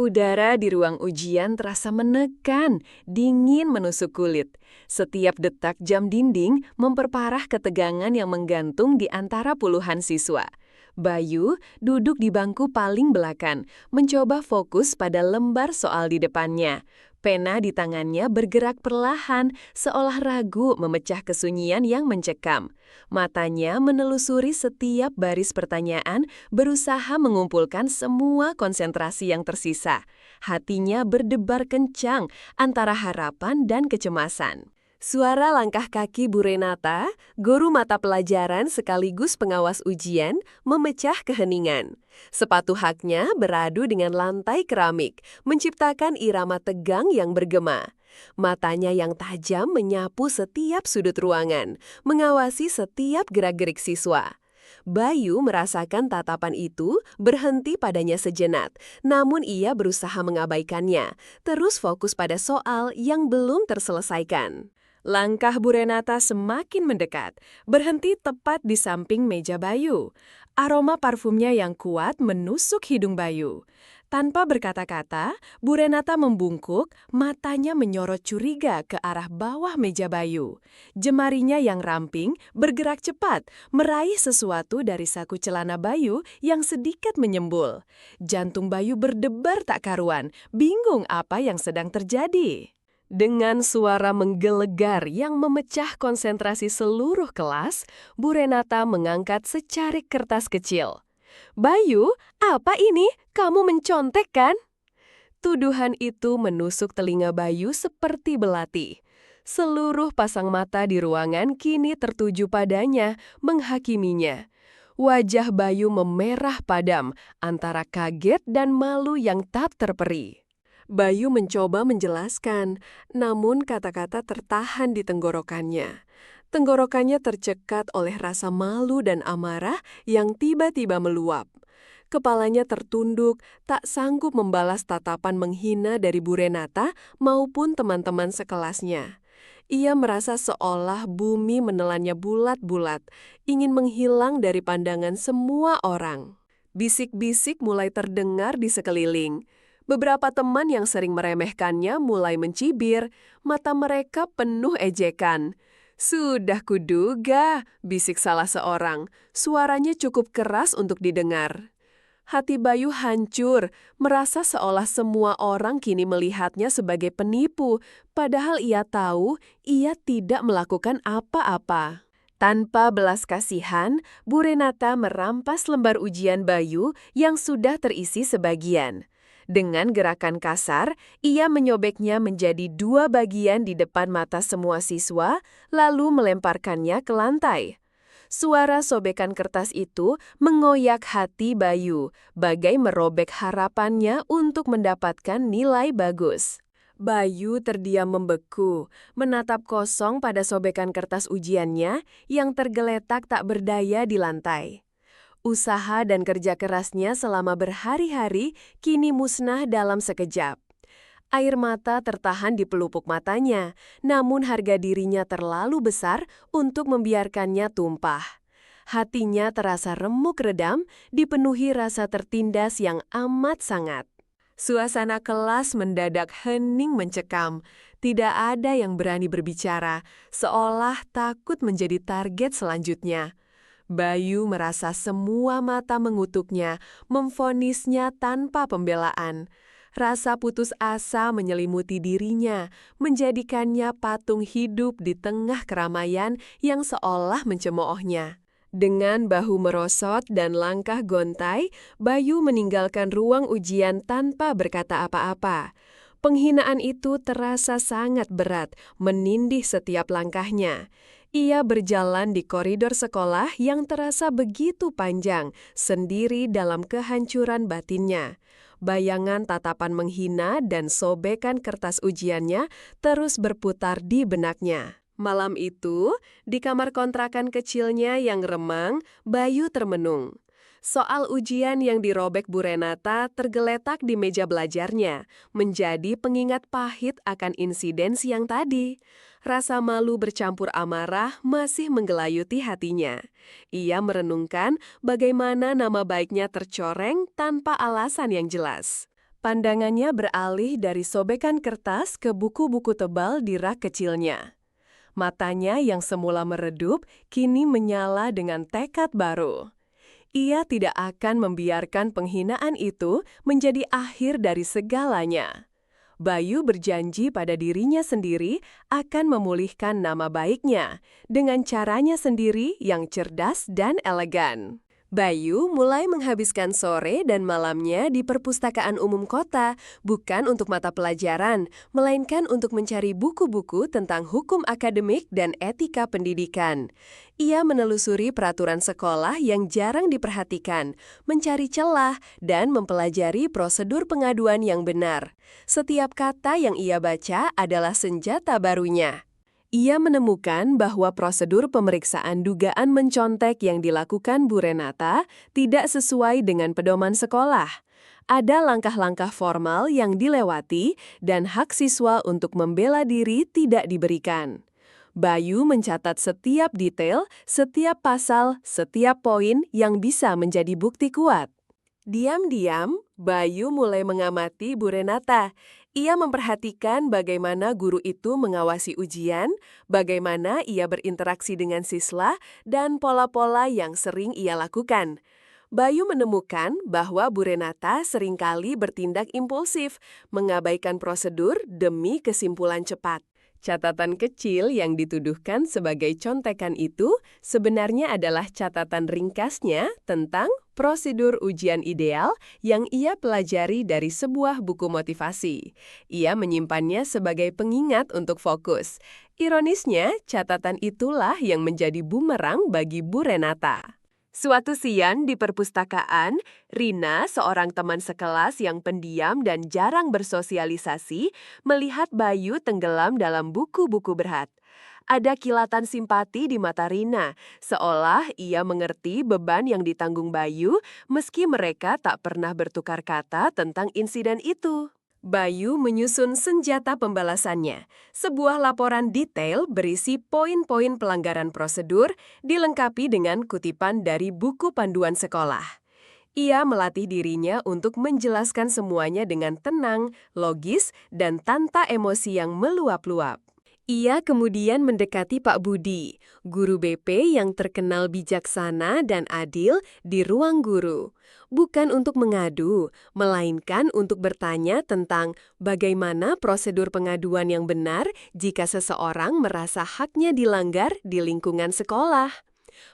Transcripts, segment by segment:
Udara di ruang ujian terasa menekan, dingin menusuk kulit. Setiap detak jam dinding memperparah ketegangan yang menggantung di antara puluhan siswa. Bayu duduk di bangku paling belakang, mencoba fokus pada lembar soal di depannya. Pena di tangannya bergerak perlahan, seolah ragu memecah kesunyian yang mencekam. Matanya menelusuri setiap baris pertanyaan, berusaha mengumpulkan semua konsentrasi yang tersisa. Hatinya berdebar kencang antara harapan dan kecemasan. Suara langkah kaki Bu Renata, guru mata pelajaran sekaligus pengawas ujian, memecah keheningan. Sepatu haknya beradu dengan lantai keramik, menciptakan irama tegang yang bergema. Matanya yang tajam menyapu setiap sudut ruangan, mengawasi setiap gerak-gerik siswa. Bayu merasakan tatapan itu berhenti padanya sejenak, namun ia berusaha mengabaikannya, terus fokus pada soal yang belum terselesaikan. Langkah Bu Renata semakin mendekat, berhenti tepat di samping meja Bayu. Aroma parfumnya yang kuat menusuk hidung Bayu. Tanpa berkata-kata, Bu Renata membungkuk, matanya menyorot curiga ke arah bawah meja Bayu. Jemarinya yang ramping bergerak cepat, meraih sesuatu dari saku celana Bayu yang sedikit menyembul. Jantung Bayu berdebar tak karuan, bingung apa yang sedang terjadi. Dengan suara menggelegar yang memecah konsentrasi seluruh kelas, Bu Renata mengangkat secarik kertas kecil. "Bayu, apa ini? Kamu mencontek kan?" Tuduhan itu menusuk telinga Bayu seperti belati. Seluruh pasang mata di ruangan kini tertuju padanya, menghakiminya. Wajah Bayu memerah padam antara kaget dan malu yang tak terperi. Bayu mencoba menjelaskan, namun kata-kata tertahan di tenggorokannya. Tenggorokannya tercekat oleh rasa malu dan amarah yang tiba-tiba meluap. Kepalanya tertunduk, tak sanggup membalas tatapan menghina dari Bu Renata maupun teman-teman sekelasnya. Ia merasa seolah bumi menelannya bulat-bulat, ingin menghilang dari pandangan semua orang. Bisik-bisik mulai terdengar di sekeliling. Beberapa teman yang sering meremehkannya mulai mencibir, mata mereka penuh ejekan. "Sudah kuduga," bisik salah seorang. Suaranya cukup keras untuk didengar. Hati Bayu hancur, merasa seolah semua orang kini melihatnya sebagai penipu, padahal ia tahu ia tidak melakukan apa-apa. Tanpa belas kasihan, Bu Renata merampas lembar ujian Bayu yang sudah terisi sebagian. Dengan gerakan kasar, ia menyobeknya menjadi 2 bagian di depan mata semua siswa, lalu melemparkannya ke lantai. Suara sobekan kertas itu mengoyak hati Bayu, bagai merobek harapannya untuk mendapatkan nilai bagus. Bayu terdiam membeku, menatap kosong pada sobekan kertas ujiannya yang tergeletak tak berdaya di lantai. Usaha dan kerja kerasnya selama berhari-hari kini musnah dalam sekejap. Air mata tertahan di pelupuk matanya, namun harga dirinya terlalu besar untuk membiarkannya tumpah. Hatinya terasa remuk redam, dipenuhi rasa tertindas yang amat sangat. Suasana kelas mendadak hening mencekam. Tidak ada yang berani berbicara, seolah takut menjadi target selanjutnya. Bayu merasa semua mata mengutuknya, memvonisnya tanpa pembelaan. Rasa putus asa menyelimuti dirinya, menjadikannya patung hidup di tengah keramaian yang seolah mencemoohnya. Dengan bahu merosot dan langkah gontai, Bayu meninggalkan ruang ujian tanpa berkata apa-apa. Penghinaan itu terasa sangat berat, menindih setiap langkahnya. Ia berjalan di koridor sekolah yang terasa begitu panjang, sendiri dalam kehancuran batinnya. Bayangan tatapan menghina dan sobekan kertas ujiannya terus berputar di benaknya. Malam itu, di kamar kontrakan kecilnya yang remang, Bayu termenung. Soal ujian yang dirobek Bu Renata tergeletak di meja belajarnya, menjadi pengingat pahit akan insiden siang tadi. Rasa malu bercampur amarah masih menggelayuti hatinya. Ia merenungkan bagaimana nama baiknya tercoreng tanpa alasan yang jelas. Pandangannya beralih dari sobekan kertas ke buku-buku tebal di rak kecilnya. Matanya yang semula meredup, kini menyala dengan tekad baru. Ia tidak akan membiarkan penghinaan itu menjadi akhir dari segalanya. Bayu berjanji pada dirinya sendiri akan memulihkan nama baiknya dengan caranya sendiri yang cerdas dan elegan. Bayu mulai menghabiskan sore dan malamnya di perpustakaan umum kota, bukan untuk mata pelajaran, melainkan untuk mencari buku-buku tentang hukum akademik dan etika pendidikan. Ia menelusuri peraturan sekolah yang jarang diperhatikan, mencari celah, dan mempelajari prosedur pengaduan yang benar. Setiap kata yang ia baca adalah senjata barunya. Ia menemukan bahwa prosedur pemeriksaan dugaan mencontek yang dilakukan Bu Renata tidak sesuai dengan pedoman sekolah. Ada langkah-langkah formal yang dilewati dan hak siswa untuk membela diri tidak diberikan. Bayu mencatat setiap detail, setiap pasal, setiap poin yang bisa menjadi bukti kuat. Diam-diam, Bayu mulai mengamati Bu Renata. Ia memperhatikan bagaimana guru itu mengawasi ujian, bagaimana ia berinteraksi dengan siswa, dan pola-pola yang sering ia lakukan. Bayu menemukan bahwa Bu Renata seringkali bertindak impulsif, mengabaikan prosedur demi kesimpulan cepat. Catatan kecil yang dituduhkan sebagai contekan itu sebenarnya adalah catatan ringkasnya tentang prosedur ujian ideal yang ia pelajari dari sebuah buku motivasi. Ia menyimpannya sebagai pengingat untuk fokus. Ironisnya, catatan itulah yang menjadi bumerang bagi Bu Renata. Suatu siang di perpustakaan, Rina, seorang teman sekelas yang pendiam dan jarang bersosialisasi, melihat Bayu tenggelam dalam buku-buku berat. Ada kilatan simpati di mata Rina, seolah ia mengerti beban yang ditanggung Bayu meski mereka tak pernah bertukar kata tentang insiden itu. Bayu menyusun senjata pembalasannya, sebuah laporan detail berisi poin-poin pelanggaran prosedur dilengkapi dengan kutipan dari buku panduan sekolah. Ia melatih dirinya untuk menjelaskan semuanya dengan tenang, logis, dan tanpa emosi yang meluap-luap. Ia kemudian mendekati Pak Budi, guru BP yang terkenal bijaksana dan adil di ruang guru. Bukan untuk mengadu, melainkan untuk bertanya tentang bagaimana prosedur pengaduan yang benar jika seseorang merasa haknya dilanggar di lingkungan sekolah.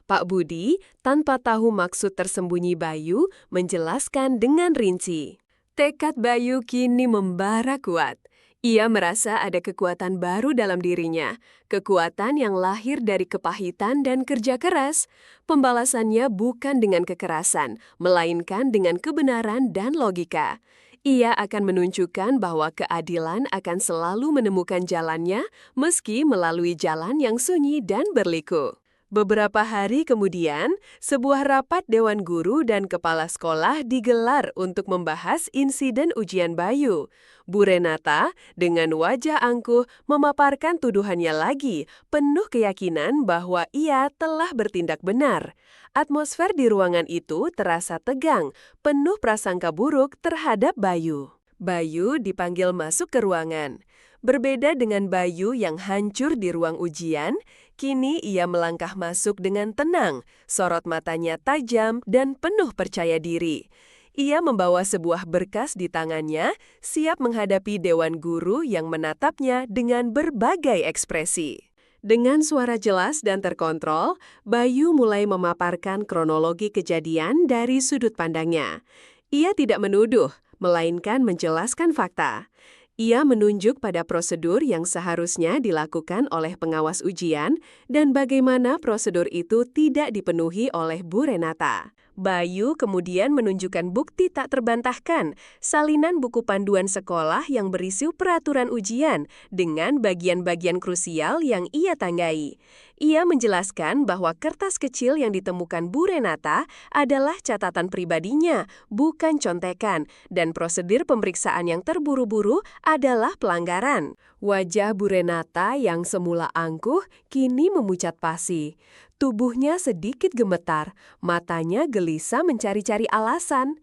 Pak Budi, tanpa tahu maksud tersembunyi Bayu, menjelaskan dengan rinci. Tekad Bayu kini membara kuat. Ia merasa ada kekuatan baru dalam dirinya, kekuatan yang lahir dari kepahitan dan kerja keras. Pembalasannya bukan dengan kekerasan, melainkan dengan kebenaran dan logika. Ia akan menunjukkan bahwa keadilan akan selalu menemukan jalannya, meski melalui jalan yang sunyi dan berliku. Beberapa hari kemudian, sebuah rapat Dewan Guru dan Kepala Sekolah digelar untuk membahas insiden ujian Bayu. Bu Renata, dengan wajah angkuh, memaparkan tuduhannya lagi, penuh keyakinan bahwa ia telah bertindak benar. Atmosfer di ruangan itu terasa tegang, penuh prasangka buruk terhadap Bayu. Bayu dipanggil masuk ke ruangan. Berbeda dengan Bayu yang hancur di ruang ujian, kini ia melangkah masuk dengan tenang, sorot matanya tajam dan penuh percaya diri. Ia membawa sebuah berkas di tangannya, siap menghadapi Dewan Guru yang menatapnya dengan berbagai ekspresi. Dengan suara jelas dan terkontrol, Bayu mulai memaparkan kronologi kejadian dari sudut pandangnya. Ia tidak menuduh, melainkan menjelaskan fakta. Ia menunjuk pada prosedur yang seharusnya dilakukan oleh pengawas ujian dan bagaimana prosedur itu tidak dipenuhi oleh Bu Renata. Bayu kemudian menunjukkan bukti tak terbantahkan, salinan buku panduan sekolah yang berisi peraturan ujian dengan bagian-bagian krusial yang ia tanggai. Ia menjelaskan bahwa kertas kecil yang ditemukan Bu Renata adalah catatan pribadinya, bukan contekan, dan prosedur pemeriksaan yang terburu-buru adalah pelanggaran. Wajah Bu Renata yang semula angkuh kini memucat pasi. Tubuhnya sedikit gemetar, matanya gelisah mencari-cari alasan.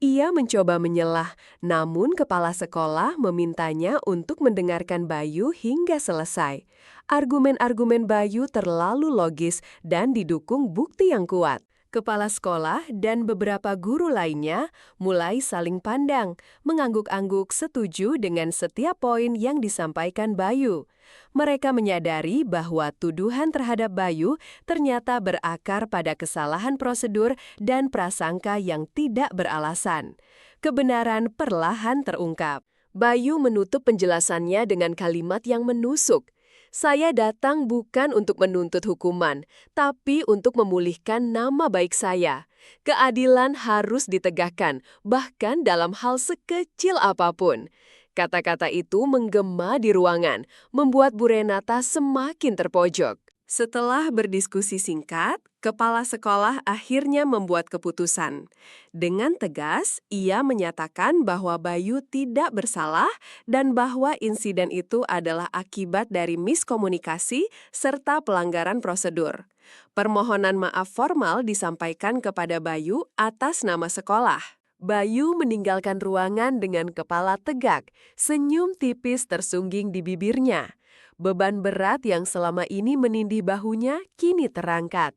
Ia mencoba menyelah, namun kepala sekolah memintanya untuk mendengarkan Bayu hingga selesai. Argumen-argumen Bayu terlalu logis dan didukung bukti yang kuat. Kepala sekolah dan beberapa guru lainnya mulai saling pandang, mengangguk-angguk setuju dengan setiap poin yang disampaikan Bayu. Mereka menyadari bahwa tuduhan terhadap Bayu ternyata berakar pada kesalahan prosedur dan prasangka yang tidak beralasan. Kebenaran perlahan terungkap. Bayu menutup penjelasannya dengan kalimat yang menusuk. Saya datang bukan untuk menuntut hukuman, tapi untuk memulihkan nama baik saya. Keadilan harus ditegakkan, bahkan dalam hal sekecil apapun. Kata-kata itu menggema di ruangan, membuat Bu Renata semakin terpojok. Setelah berdiskusi singkat, kepala sekolah akhirnya membuat keputusan. Dengan tegas, ia menyatakan bahwa Bayu tidak bersalah dan bahwa insiden itu adalah akibat dari miskomunikasi serta pelanggaran prosedur. Permohonan maaf formal disampaikan kepada Bayu atas nama sekolah. Bayu meninggalkan ruangan dengan kepala tegak, senyum tipis tersungging di bibirnya. Beban berat yang selama ini menindih bahunya kini terangkat.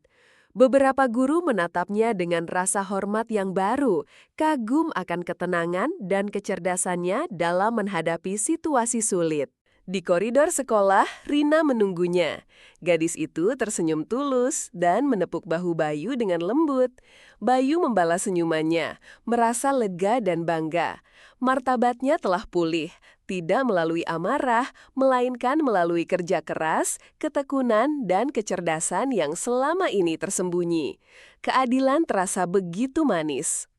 Beberapa guru menatapnya dengan rasa hormat yang baru, kagum akan ketenangan dan kecerdasannya dalam menghadapi situasi sulit. Di koridor sekolah, Rina menunggunya. Gadis itu tersenyum tulus dan menepuk bahu Bayu dengan lembut. Bayu membalas senyumannya, merasa lega dan bangga. Martabatnya telah pulih, tidak melalui amarah, melainkan melalui kerja keras, ketekunan, dan kecerdasan yang selama ini tersembunyi. Keadilan terasa begitu manis.